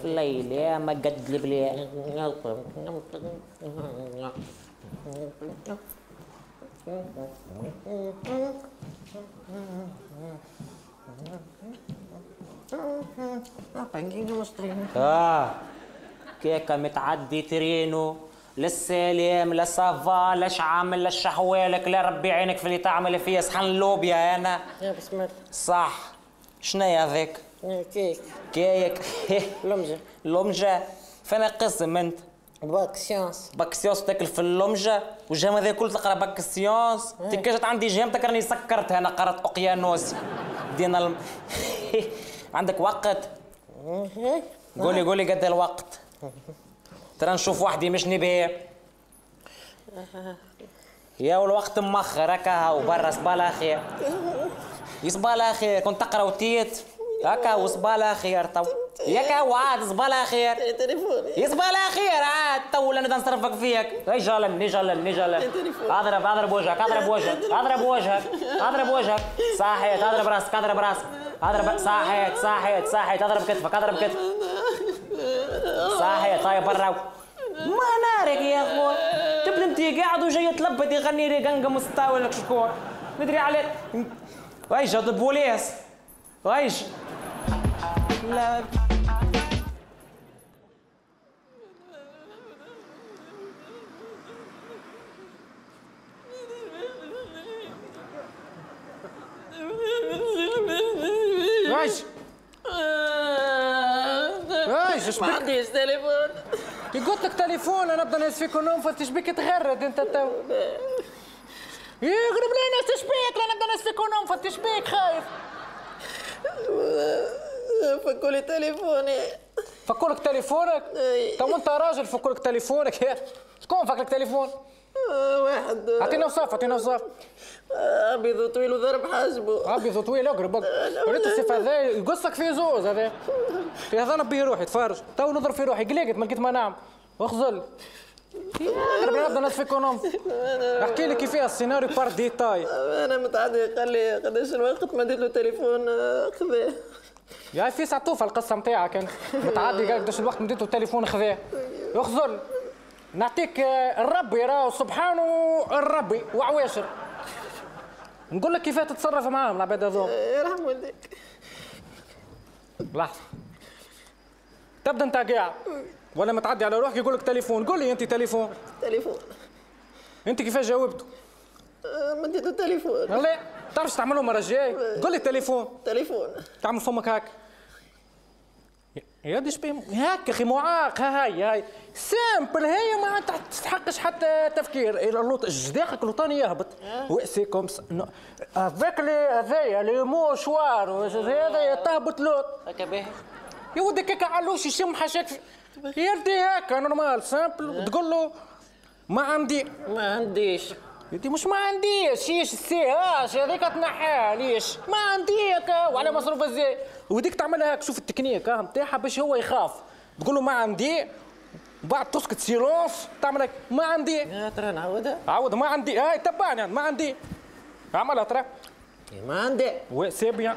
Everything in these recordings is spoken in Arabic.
الليل يا ما قد البلاد. كيكا متعدي ترينو للسلام لا صافا لا شعامل لا شحوالك لا ربي عينك في اللي تعمل فيا صحن اللوبيا انا. يا بسم الله. صح. شنيا هذاك؟ كيك. كيك. لمجة. لمجة. فين قسم انت؟ باك سيونس. باك سيونس تاكل في اللمجة والجام هذا كل تقرا باك سيونس. تكاشت عندي جامتك راني سكرتها انا قرات اقيانوس. دينا عندك وقت؟ قولي قد الوقت؟ ترى نشوف وحدي مش نبيع. يا والوقت مخر هكا وبرا صبالا خير. يصبالا خير كنت تقرا وتيت هكا وصبالا خير تو ياكا وعاد صبالا خير. تليفوني. يصبالا خير عاد تو انا نصرفك فيك. نجلن اضرب وجهك صحيت اضرب راسك اضرب صحيت اضرب كتفك صحيح. طيب برا ما نارك يا اخوي. تبدا انت قاعد وجاي تلبد يغني لي قنقه مستوى لك شكون ندري عليك. وايش هذا البوليس وايش لا وايش ما عنديش تليفون. قلت لك تليفون انا نبدا نهز فيك ونوم فتش بك تغرد انت تو. يغرب لي ناس تشبيك لا نبدا نهز فيك ونوم فتش بيك خايف. فكولي تليفوني. فكولك تليفونك؟ تو انت راجل فكولك تليفونك. شكون فك لك تليفون؟ واحد. اعطينا وصاف. ابيض وطويل وضرب حاجبه. ابيض وطويل اقرب ريت السيف هذا يقصك في زوز هذا. في هذا نبي روحي تفرج تو نضرب في روحي قلقت ما لقيت ما نعم واخزل. نبدا نهز فيك ونوم. احكي لي كيفاه السيناريو بار ديتاي. انا متعدي قال لي قداش الوقت ما اديت له تليفون خذاه. يا في ساعتوفه القصه نتاعك انت. متعدي قال قداش الوقت مديته التليفون خذاه. اخزل نعطيك الربي راهو سبحانه الربي وعواشر. نقول لك كيفاه تتصرف معاهم العباد هذوما. يرحم والديك. لحظه تبدا انت قاعد ولا متعدي على روحك يقول لك تليفون. قول لي انت تليفون. انت كيفاش جاوبته؟ مديته تليفون. لا تعرفش تعملهم المره الجايه. قول لي تليفون. تعمل فمك هاك. يا ديش هاك اخي معاق. هاي سامبل هي ما تستحقش حتى تفكير. جداخك لوطاني يهبط واسيكم هذاك هذايا لي موشوار هذا تهبط لوط هكا باهي. يا ودك هكا علوش يشم حشاك يا ودي هكا نورمال سامبل وتقول له ما عنديش. يدي مش ما عنديش ايش السيهاش هذيك تنحيها ليش ما عنديك وعلى مصروف ازاي وديك تعملها هيك. شوف التكنيك نتاعها باش هو يخاف. تقول له ما عندي وبعد تسكت سيلونس تعمل هيك ما عندي. يا ترى نعودها. عاود ما عندي. هاي تبعني ما عندي. اعملها ترى ما عندي. وي سي بيان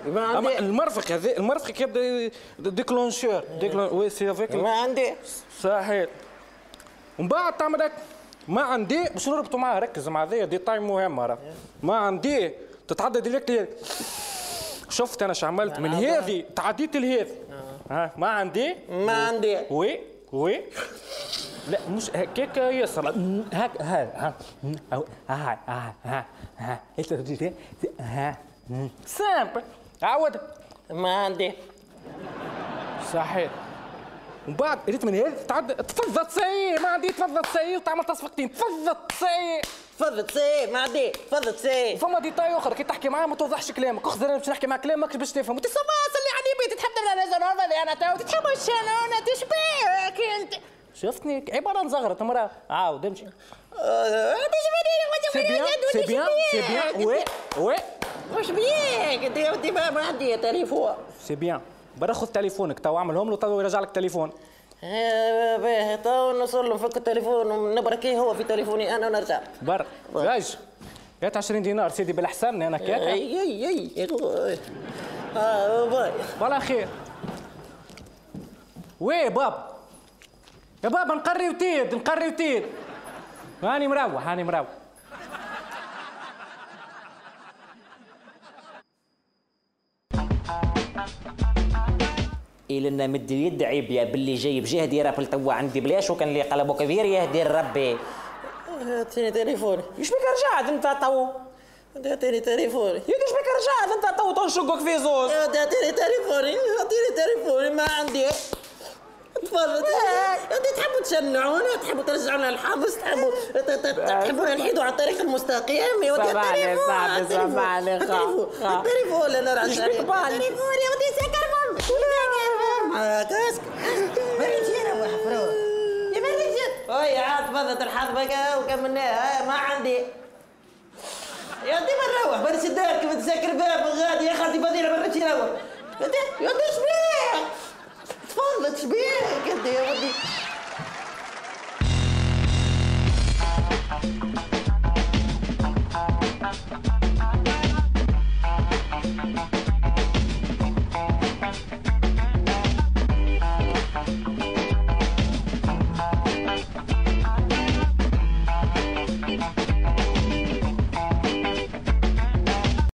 ما عندي. المرفق هذا المرفق يبدا ديكلونشور وي سي افيك ما عندي. صحيح. ومن بعد تعمل هيك ما عندي باش نربطوا معاه. ركز مع ذي ديتاي مهم راه. ما عندي تتعدى ديريكت. شفت انا عملت من هذه تعديت لهذه. ما عندي. وي لا مش هكاك ياسر هاك ها سامبل. عاود ما عندي. صحيح. ومن بعد ريت من هذه تعدى تفضل تسيي ما عندي. تفضل تسيي وتعمل تصفيقتين. تفضل تسيي ما عندي. تفضل تسيي. فما ديتاي اخر كي تحكي معاه ما توضحش كلامك. اخذ انا باش نحكي مع كلامك باش تفهم. وانت صلي على النبي تتحدى انا تو تتحب الشانونه تشبيك انت. شفتني عباره نزغرت مراه. عاود امشي. سي بيان وي واش بيك انت يا ودي ما عندي تليفون. سي بيان برا خذ تليفونك تو اعملهم له تو يرجع لك تليفون. باهي تو نوصل له نفك التليفون ونبركيه هو في تليفوني انا ونرجع. برا راج هات 20 دينار سيدي بالاحسن انا كاكا. اي باي. والله خير. ويه بابا يا بابا نقري وتيد هاني مروح إلنا مد اليد عيب يا باللي جايب جهه دايره بلتوا عندي بلاش وكان اللي قلبو كبير يهدي ربي. اعطيني تليفوني. ايش بك رجعت انت تو؟ اعطيني تليفوني. يا ايش بك رجعت انت تو تنشقك في زوز؟ اعطيني تليفوني ما عندي. تفضل انت تحبوا تشنعونا، تحبوا ترجعونا الحبس، تحبوا نحيدوا على الطريق المستقيم. يا ودي التليفون انا راح التليفون يا ودي سكر كاسك بريجينا وحفروا يا بريجينا. يا عاد تفضل الحظ بقى وكملناها ما عندي. يا ودي بنروح بنسدك بتسكر باب غادي يا خالتي بدينا بنمشي نروح. يا ودي ايش